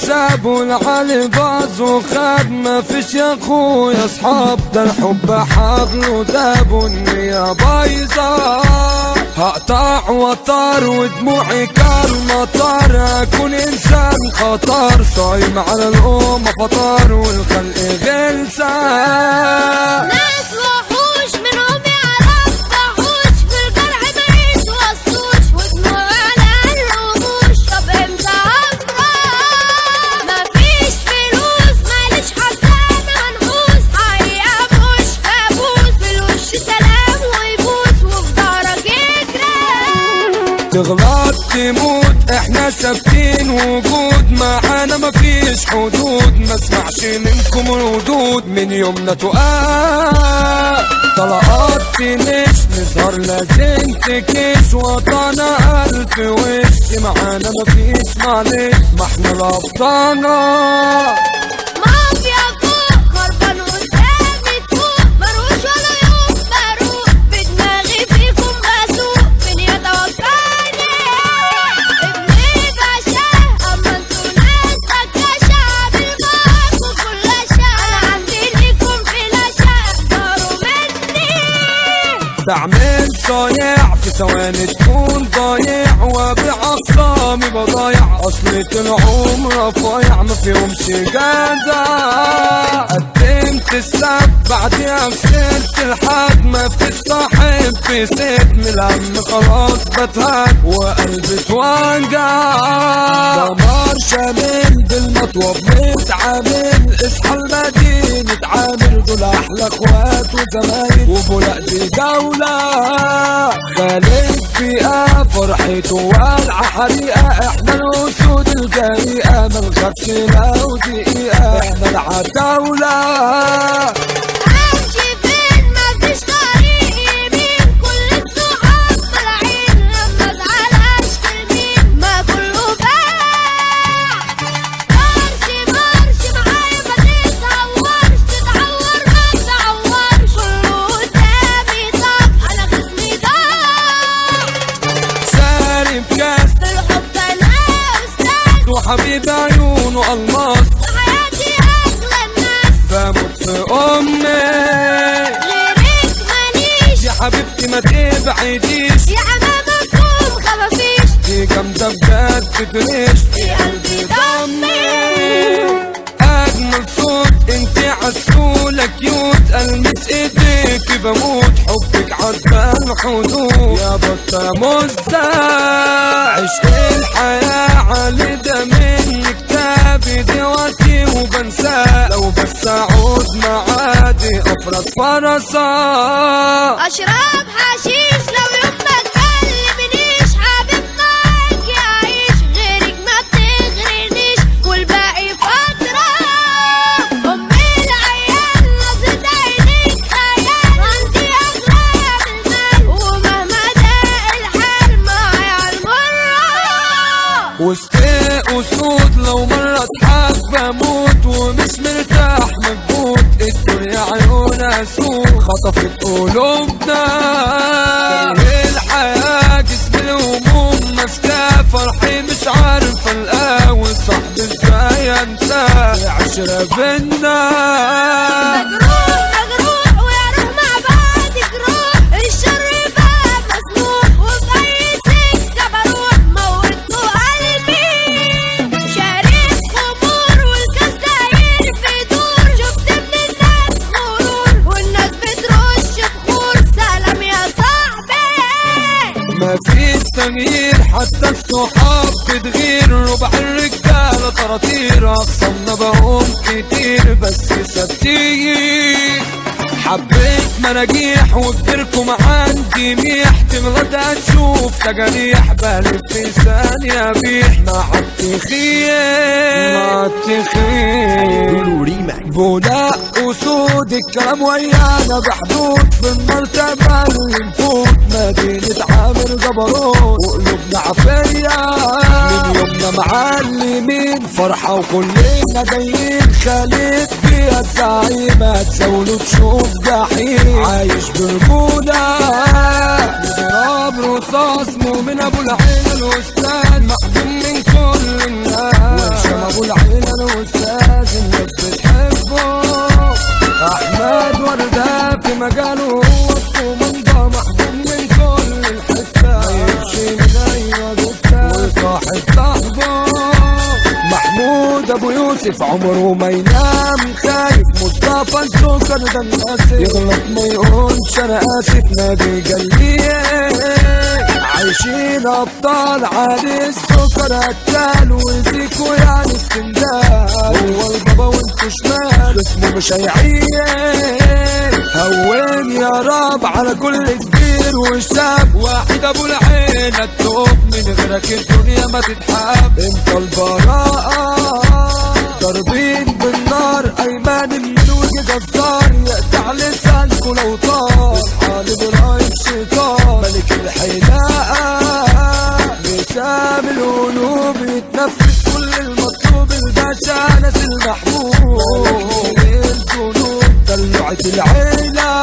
سابوا العلي باظ وخاب، ما فيش يا اخويا اصحاب، ده الحب حبل وداب والنية بايظة. هقطع وطار ودموعي كالمطر، اكون انسان خطر صايم على الامة فطار والخلق غلسة. ناس وحوش منهم يعرف وحوش، في الجرح ما يتوصوش ودموع على الرموش. طب امتى افرح؟ مفيش فلوس ماليش حسانة منحوس، حقيقة مش كابوس، في الوش سلام ويبوس وفي ظهرك يجري. تغلط تموت احنا ثابتين وجود، معانا مفيش حدود، ما اسمعش منكم ردود من يومنا تقال. طلقات تنش نظهر لازم تكش، وطنا الف وش، معانا مفيش معلش ما احنا الابطالة. مافيا فوق خربان قدامي تفوق، مروش ولا يوم بروق، بدماغي فيكم بسوق، من يتوفاني ابني باشا. اما انتوا ناس سكاشة بالمعاكوا كل اشياء، انا عندي ليكم فلاشة اختاروا مني. بعمل صايع في ثواني تكون ضايع، وبأقسامي بضايع، اصلي العمر رفايع ما فيهمش جدع. قدمت السب بعديها خسرت الحد، ما في صاحب في ست من الهم خلاص بتهد وقلبي اتوجع. دمار شامل بالمطوب متعامل، اصحى المدينة عامل، دول احلى اخوات وزمايل وبولاق دي جولة. خالد فيها فرحته والعة حريقة، احنا الاسود الجريئة ما نخافش لو دقيقة، احنا العتاولة. امشي فين مفيش طريق يمين، كل الصحاب طالعين، لما ازعل اشكي مين ما كله باع. مارش معايا ما تتهورش، تتعور ما تتعورش، كله قدامي طب انا خصمي ضاع. ساري بكاس بالحب انا استاذ، وحبيب عيونه الماس، حياتي اغلى الناس، بموت في امي. غيرك ماليش يا حبيبتي ما تبعديش، يا امامكم خفافيش، دي جامدة بجد تدريش في قلبي ضمي. اجمل صوت انتي عسولة كيوت، المس ايديكي بموت، حبك عدى الحدود يا بطة يا مزة. عشق الحياة علي ده من كتابي دلوقتي وبنساه، لو بس اعود معادي افرض فرصة. اشرب حشيش لو يوم ما تكلمنيش، حبيب معاك يعيش، غيرك ما بتغرنيش والباقي فترة. امي العيال نظرة عينيك خيال، عندي اغلى من المال، ومهما ضاق الحال معايا عالمرة. وسط اسود لو مرة اضحك بموت، ومش مرتاح مكبوت، الدنيا عيونها سود خطفت قلوبنا. كاره الحياة جسم الهموم ماسكاه، فرحي مش عارف القاه، صاحبي ازاي انساه، عشرة بينا. مجروح ويا روح مع بعض جروح، الشر باب مسموح، وفي اي سكة بروح موتوا قلبي. شارب خمور والكاس داير في دور، شفت من الناس غرور والناس بترش بخور، سلام يا صاحبي. مفيش تغيير حتى الصحاب بتغير، ربع الرجالة طراطير، أقسمنا بقوم كتير بس ثابتين. حبيت مراجيح وكبركم عندي ميح، تغلط هتشوف تجاريح، بلف في ثانية بيح مع التخيل مع التخيل. بولاق اسود الكلام ويانا بحدود، في المرتبة اللي نفوت، مدينة عامر جبروت وقلوبنا عافية، من يومنا معلمين فرحة وكلنا جايين. خالد بيها الزعيم هتزاوله تشوف جحيم، عايش برجولة بضرب رصاص، مؤمن ابو العين الاستاذ، محبوب من كل الناس، وهشام ابو العين آسف عمره ما ينام خايف، مصطفى الجوكر ده الناسف، يغلط ما يقولش أنا آسف، نادي جليه عايشين أبطال عالي السكر أكال وزيكو يعني السندال، هو البابا وانتو شمال اسمه مش هيعيش، هون يا رب على كل كبير وشاب، واحد أبو العين التوب من غيرك الدنيا ما تتحب، انت البراءة ضاربين بالنار، أيمان من وجه جزار يقطع لسانكو لو طار، اصحى لإبراهيم شيطان ملك الحلاقة بسام القلوب يتنفس كل المطلوب، الباشا ناس المحبوب الذنوب دلوعة العيلة،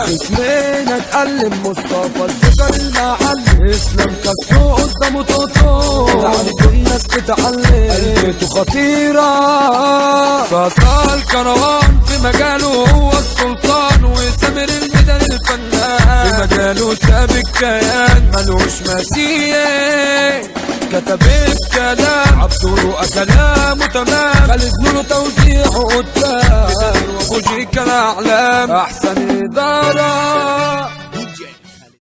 اسمنا اتألم مصطفى الفكر المعلم، اسلام كسو قدامه توتو يعني كل الناس تتعلم، قلبته خطيرة فصال كروان في مجاله هو السلطان، وسامر الميدان الفنان في مجاله ساب الكيان ملوش مثيل، كتب الكلام عبدالرؤى كلامه تمام، خالد نور توزيعه قدام وابو جيكا الاعلام احسن اداره.